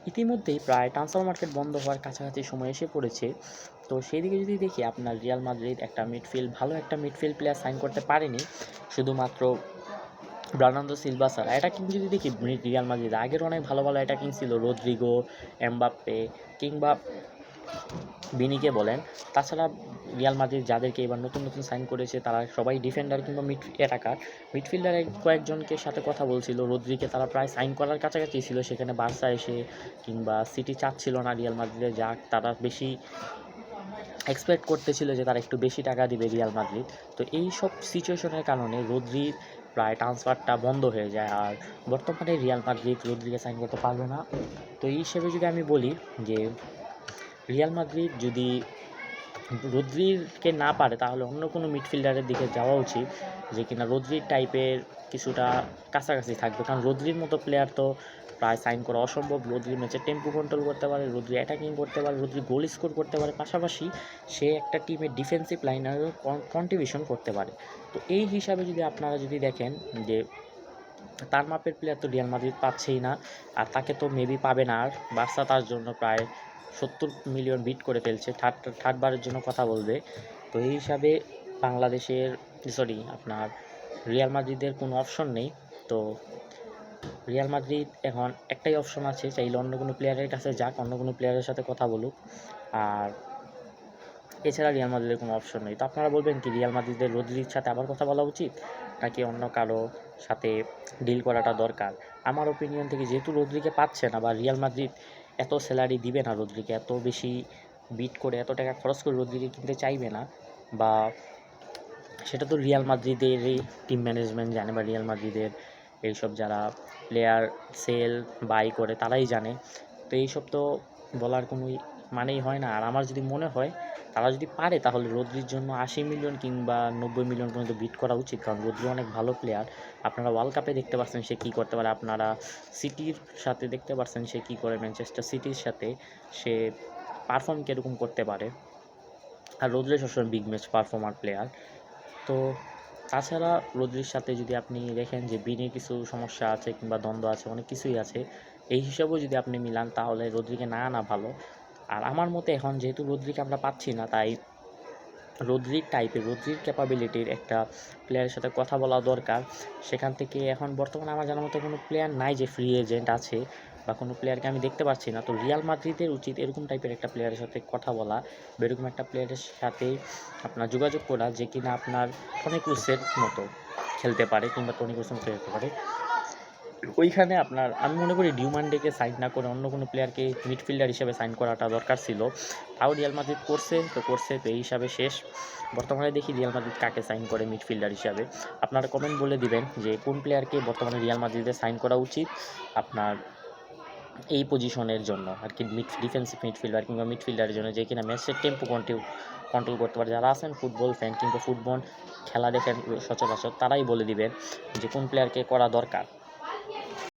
ইতিমধ্যেই প্রায় transfer market বন্ধ হওয়ার কাছাকাছি সময় এসে পড়েছে। তো সেই দিকে যদি দেখি, আপনার রিয়াল মাদ্রিদ ভালো একটা মিডফিল্ড প্লেয়ার সাইন করতে পারেনি, শুধুমাত্র বার্নার্ডো সিলভা ছাড়া। অ্যাটাকিং যদি দেখি, রিয়াল মাদ্রিদ আগের অনেক ভালো ভালো অ্যাটাকিং ছিল, রদ্রিগো, এমবাপ্পে কিংবা বিনিকে বলেন। তাছাড়া রিয়াল মাদ্রিদ যাদেরকে এবার নতুন নতুন সাইন করেছে তারা সবাই ডিফেন্ডার কিংবা অ্যাটাকার। মিডফিল্ডারে কয়েকজনকে সাথে কথা বলছিল, রদ্রিকে তারা প্রায় সাইন করার কাছাকাছি ছিল, সেখানে বার্সা এসে কিংবা সিটি চাচ্ছিল না রিয়াল মাদ্রিদে যাক, তারা বেশি এক্সপেক্ট করতেছিল যে তারা একটু বেশি টাকা দিবে রিয়াল মাদ্রিদ। তো এই সব সিচুয়েশনের কারণে রদ্রির প্রায় ট্রান্সফারটা বন্ধ হয়ে যায়, আর বর্তমানে রিয়াল মাদ্রিদ রদ্রিকে সাইন করতে পারবে না। তো এই হিসেবে যদি আমি বলি যে রিয়াল মাদ্রিদ যদি রদ্রিকে না পারে তাহলে অন্য কোনো মিডফিল্ডারের দিকে যাওয়া উচিত, যে কিনা রদ্রির টাইপের কিছুটা কাছাকাছি থাকবে, কারণ রদ্রির মতো প্লেয়ার তো প্রায় সাইন করা অসম্ভব। রদ্রি ম্যাচে টেম্পো কন্ট্রোল করতে পারে, রদ্রি অ্যাটাকিং করতে পারে, রদ্রি গোল স্কোর করতে পারে, পাশাপাশি সে একটা টিমের ডিফেন্সিভ লাইনারও কন্ট্রিবিউশন করতে পারে। তো এই হিসাবে যদি আপনারা যদি দেখেন যে তার মাপের প্লেয়ার তো রিয়াল মাদ্রিদ পাচ্ছেই না, আর তাকে তো মেবি পাবে না। আর বার্সা তার জন্য প্রায় 70 মিলিয়ন বিট করে ফেলছে, থার্ডবারের জন্য কথা বলবে। তো এই হিসাবে আপনার রিয়াল মাদ্রিদের কোনো অপশন নেই। তো রিয়াল মাদ্রিদ এখন একটাই অপশন আছে, চাইলে অন্য কোনো প্লেয়ারের কাছে যাক, অন্য কোনো প্লেয়ারের সাথে কথা বলুক, আর এছাড়া রিয়াল মাদ্রিদের কোনো অপশন নেই। তো আপনারা বলবেন কি রিয়াল মাদ্রিদের রদ্রির সাথে আবার কথা বলা উচিত, নাকি অন্য কারো সাথে ডিল করাটা দরকার? আমার ওপিনিয়ন থেকে, যেহেতু রদ্রিকে পাচ্ছে না বা রিয়াল মাদ্রিদ এত স্যালারি দিবে না রদ্রিকে, এত বেশি বিট করে এত টাকা খরচ করে রদ্রিকে কিনতে চাইবে না, বা সেটা তো রিয়াল মাদ্রিদেরই টিম ম্যানেজমেন্ট জানে, বা রিয়াল মাদ্রিদের এইসব যারা প্লেয়ার সেল বাই করে তারাই জানে। তো এইসব তো বলার কোনো মানেই হয় না। আর আমার যদি মনে হয় তারা যদি পারে তাহলে রদ্রির জন্য 80 মিলিয়ন কিংবা 90 মিলিয়ন পর্যন্ত বিট করা উচিত, কারণ রদ্রি অনেক ভালো প্লেয়ার। আপনারা ওয়ার্ল্ড কাপে দেখতে পাচ্ছেন সে কী করতে পারে, আপনারা সিটির সাথে দেখতে পাচ্ছেন সে কী করে, ম্যানচেস্টার সিটির সাথে সে পারফর্ম কীরকম করতে পারে। আর রদ্রি সবসময় বিগ ম্যাচ পারফর্মার প্লেয়ার। তো তাছাড়া রদ্রির সাথে যদি আপনি দেখেন যে বিনির কিছু সমস্যা আছে কিংবা দ্বন্দ্ব আছে, অনেক কিছুই আছে, এই হিসাবেও যদি আপনি মিলান তাহলে রদ্রিকে না আনা ভালো। আর আমার মতে এখন যেহেতু রদ্রিকে আমরা পাচ্ছি না, তাই রদ্রির ক্যাপাবিলিটির একটা প্লেয়ারের সাথে কথা বলা দরকার। সেখান থেকে এখন বর্তমানে আমার জানার মতো কোনো প্লেয়ার নাই যে ফ্রি এজেন্ট আছে, বা কোনো প্লেয়ারকে আমি দেখতে পাচ্ছি না। তো রিয়াল মাদ্রিদের উচিত এরকম টাইপের একটা প্লেয়ারের সাথে কথা বলা, বা এরকম একটা প্লেয়ারের সাথে আপনার যোগাযোগ করা যে কিনা আপনার টনি ক্রুসের মতো খেলতে পারে, কিংবা টনি ক্রুসের মতো খেলতে পারে। ওইখানে আমি মনে করি ডিউমান্ডেকে সাইন না করে অন্য কোনো প্লেয়ারকে মিডফিল্ডার হিসেবে সাইন করাটা দরকার ছিল। তাও রিয়াল মাদ্রিদ করছে, তো এই হিসাবে শেষ। বর্তমানে দেখি রিয়াল মাদ্রিদ কাকে সাইন করে মিডফিল্ডার হিসাবে। আপনারা কমেন্ট বলে দিবেন যে কোন প্লেয়ারকে বর্তমানে রিয়াল মাদ্রিদে সাইন করা উচিত আপনার এই পজিশনের জন্য আর কি, ডিফেন্সিভ মিডফিল্ডার কিংবা মিডফিল্ডারের জন্য, যে কিনা ম্যাচের টেম্পো কন্ট্রোল করতে পারে। যারা আছেন ফুটবল ফ্যান কিংবা ফুটবল খেলা দেখেন সচরাচর, তারাই বলে দিবেন যে কোন প্লেয়ারকে করা দরকার।